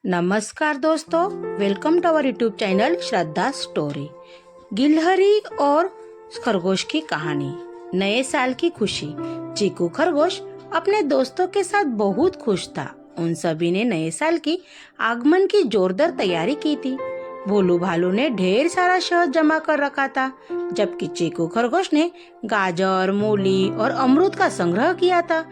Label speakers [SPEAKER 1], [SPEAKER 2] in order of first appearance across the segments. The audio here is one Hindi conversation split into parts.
[SPEAKER 1] नमस्कार दोस्तों, welcome to our YouTube channel Shraddha story. गिलहरी और खरगोश की कहानी। नए साल की खुशी। चीकू खरगोश अपने दोस्तों के साथ बहुत खुश था। उन सभी ने नए साल की आगमन की जोरदार तैयारी की थी। भोलू भालू ने ढेर सारा शहद जमा कर रखा था, जबकि चीकू खरगोश ने गाजर, मूली और अमरूद का संग्रह किया था।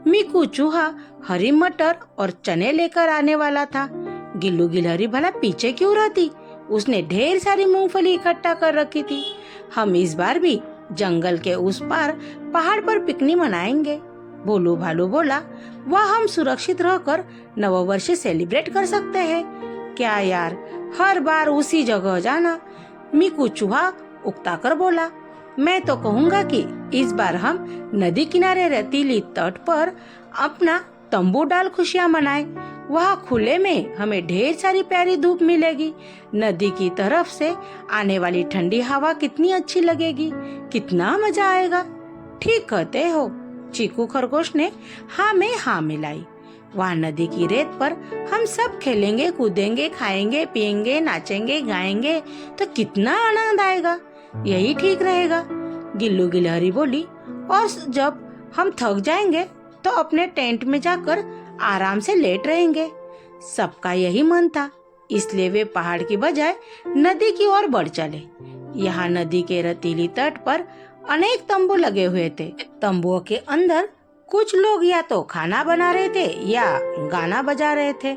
[SPEAKER 1] मीकू चूहा हरी मटर और चने लेकर आने वाला था। गिल्लू गिलहरी भला पीछे क्यों रहती? उसने ढेर सारी मूंगफली इकट्ठा कर रखी थी। हम इस बार भी जंगल के उस पार पहाड़ पर पिकनिक मनाएंगे। भोलू भालू बोला, वह हम सुरक्षित रहकर नववर्ष सेलिब्रेट कर सकते हैं। क्या यार, हर बार उसी जगह जाना? मीकू चूहा उकता कर बोला, मैं तो कहूँगा कि इस बार हम नदी किनारे रेतीली तट पर अपना तंबू डाल खुशियाँ मनाएं। वहाँ खुले में हमें ढेर सारी प्यारी धूप मिलेगी। नदी की तरफ से आने वाली ठंडी हवा कितनी अच्छी लगेगी, कितना मजा आएगा। ठीक कहते हो, चीकू खरगोश ने हाँ में हाँ मिलाई। वहाँ नदी की रेत पर हम सब खेलेंगे, कूदेंगे, खाएंगे, पिएंगे, नाचेंगे, गाएंगे तो कितना आनंद आएगा। यही ठीक रहेगा। गिल्लू गिलहरी बोली, और जब हम थक जाएंगे तो अपने टेंट में जाकर आराम से लेट रहेंगे। सबका यही मन था, इसलिए वे पहाड़ की बजाय नदी की ओर बढ़ चले। यहाँ नदी के रेतीली तट पर अनेक तंबू लगे हुए थे। तंबुओं के अंदर कुछ लोग या तो खाना बना रहे थे या गाना बजा रहे थे।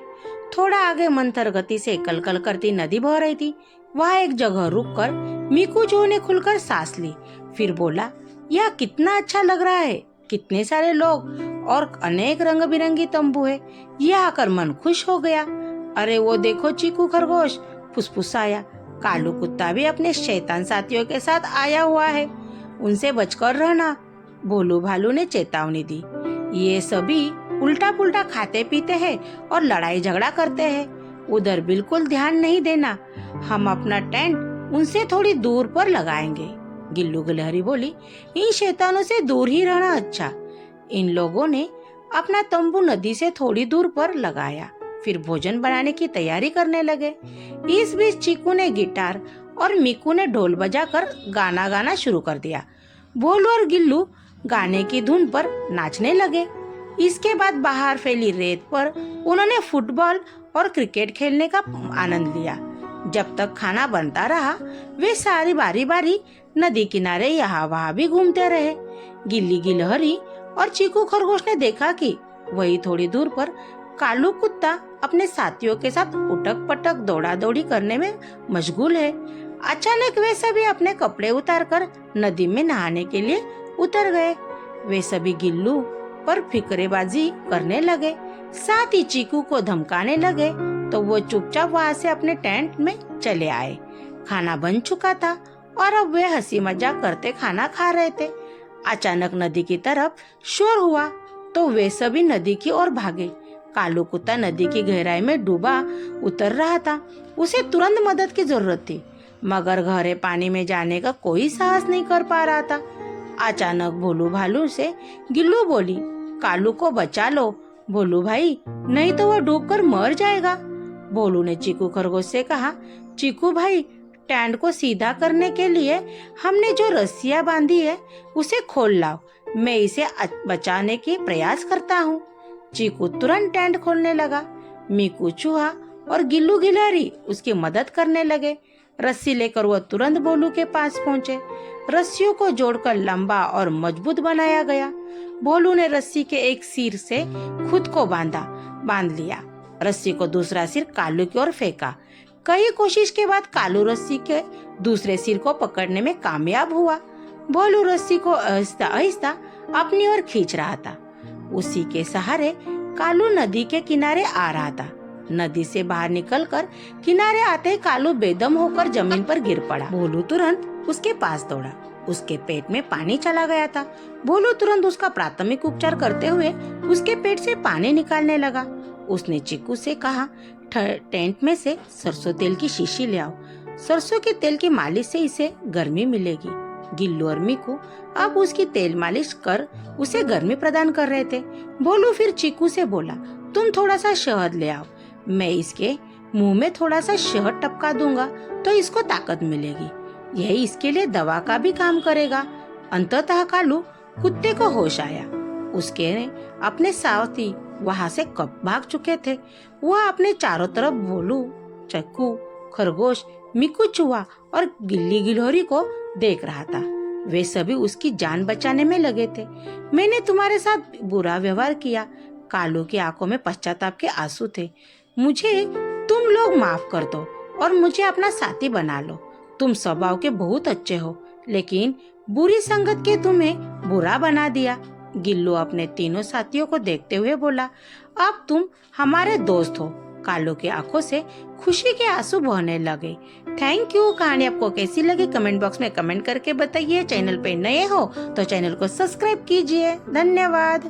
[SPEAKER 1] थोड़ा आगे मंथर गति से कलकल करती नदी बह रही थी। वहाँ एक जगह रुककर मीकू चूहे ने खुलकर सांस ली। फिर बोला, यह कितना अच्छा लग रहा है, कितने सारे लोग और अनेक रंग बिरंगी तंबू है। यह आकर मन खुश हो गया। अरे वो देखो, चीकू खरगोश फुसफुसाया, कालू कुत्ता भी अपने शैतान साथियों के साथ आया हुआ है, उनसे बचकर रहना। भोलू भालू ने चेतावनी दी, ये सभी उल्टा पुल्टा खाते पीते हैं और लड़ाई झगड़ा करते हैं, उधर बिल्कुल ध्यान नहीं देना। हम अपना टेंट उनसे थोड़ी दूर पर लगाएंगे। गिल्लू गिलहरी बोली, इन शैतानों से दूर ही रहना अच्छा। इन लोगों ने अपना तंबू नदी से थोड़ी दूर पर लगाया, फिर भोजन बनाने की तैयारी करने लगे। इस बीच चीकू ने गिटार और मीकू ने ढोल बजाकर गाना गाना शुरू कर दिया। भोलू और गिल्लू गाने की धुन पर नाचने लगे। इसके बाद बाहर फैली रेत पर उन्होंने फुटबॉल और क्रिकेट खेलने का आनंद लिया। जब तक खाना बनता रहा, वे सारी बारी बारी नदी किनारे यहाँ वहाँ भी घूमते रहे। गिल्ली गिलहरी और चीकू खरगोश ने देखा कि वही थोड़ी दूर पर कालू कुत्ता अपने साथियों के साथ उठक पटक दौड़ा दौड़ी करने में मशगूल है। अचानक वे सभी अपने कपड़े उतारकर नदी में नहाने के लिए उतर गए। वे सभी गिल्लू पर फिक्रेबाजी करने लगे, साथ ही चीकू को धमकाने लगे, तो वो चुपचाप वहाँ से अपने टेंट में चले आए। खाना बन चुका था और अब वे हंसी मजाक करते खाना खा रहे थे। अचानक नदी की तरफ शोर हुआ तो वे सभी नदी की ओर भागे। कालू कुत्ता नदी की गहराई में डूबा उतर रहा था। उसे तुरंत मदद की जरूरत थी, मगर गहरे पानी में जाने का कोई साहस नहीं कर पा रहा था। अचानक भोलू भालू से गिल्लू बोली, कालू को बचा लो भोलू भाई, नहीं तो वह डूबकर मर जाएगा। भोलू ने चीकू खरगोश से कहा, चीकू भाई, टेंट को सीधा करने के लिए हमने जो रस्सियाँ बांधी है उसे खोल लाओ, मैं इसे बचाने की प्रयास करता हूँ। चीकू तुरंत टेंट खोलने लगा। मीकू चूहा और गिल्लू गिलहरी उसकी मदद करने लगे। रस्सी लेकर वह तुरंत भोलू के पास पहुँचे। रस्सियों को जोड़कर लंबा और मजबूत बनाया गया। भोलू ने रस्सी के एक सिर से खुद को बांध लिया। रस्सी को दूसरा सिर कालू की ओर फेंका। कई कोशिश के बाद कालू रस्सी के दूसरे सिर को पकड़ने में कामयाब हुआ। भोलू रस्सी को आहिस्ता आहिस्ता अपनी ओर खींच रहा था। उसी के सहारे कालू नदी के किनारे आ रहा था। नदी से बाहर निकलकर किनारे आते ही कालू बेदम होकर जमीन पर गिर पड़ा। भोलू तुरंत उसके पास दौड़ा। उसके पेट में पानी चला गया था। भोलू तुरंत उसका प्राथमिक उपचार करते हुए उसके पेट से पानी निकालने लगा। उसने चीकू से कहा, टेंट में से सरसों तेल की शीशी ले आओ, सरसों के तेल की मालिश से इसे गर्मी मिलेगी। गिल्लू और मीकू अब उसकी तेल मालिश कर उसे गर्मी प्रदान कर रहे थे। भोलू फिर चीकू से बोला, तुम थोड़ा सा शहद ले आओ, मैं इसके मुंह में थोड़ा सा शहद टपका दूंगा तो इसको ताकत मिलेगी। यही इसके लिए दवा का भी काम करेगा। अंततः कालू कुत्ते को होश आया। उसके अपने साथी वहां से कब भाग चुके थे। वह अपने चारों तरफ भोलू, चक्कू, खरगोश, मिकू चूहा और गिल्ली गिलहरी को देख रहा था। वे सभी उसकी जान बचाने में लगे थे। मैंने तुम्हारे साथ बुरा व्यवहार किया। कालू की आंखों में पश्चाताप के आंसू थे। मुझे तुम लोग माफ कर दो और मुझे अपना साथी बना लो। तुम स्वभाव के बहुत अच्छे हो, लेकिन बुरी संगत के तुम्हें बुरा बना दिया। गिल्लू अपने तीनों साथियों को देखते हुए बोला, अब तुम हमारे दोस्त हो। कालू की आंखों से खुशी के आंसू बहने लगे। Thank you. कहानी आपको कैसी लगी कमेंट बॉक्स में कमेंट करके बताइए। चैनल पे नए हो तो चैनल को सब्सक्राइब कीजिए। धन्यवाद।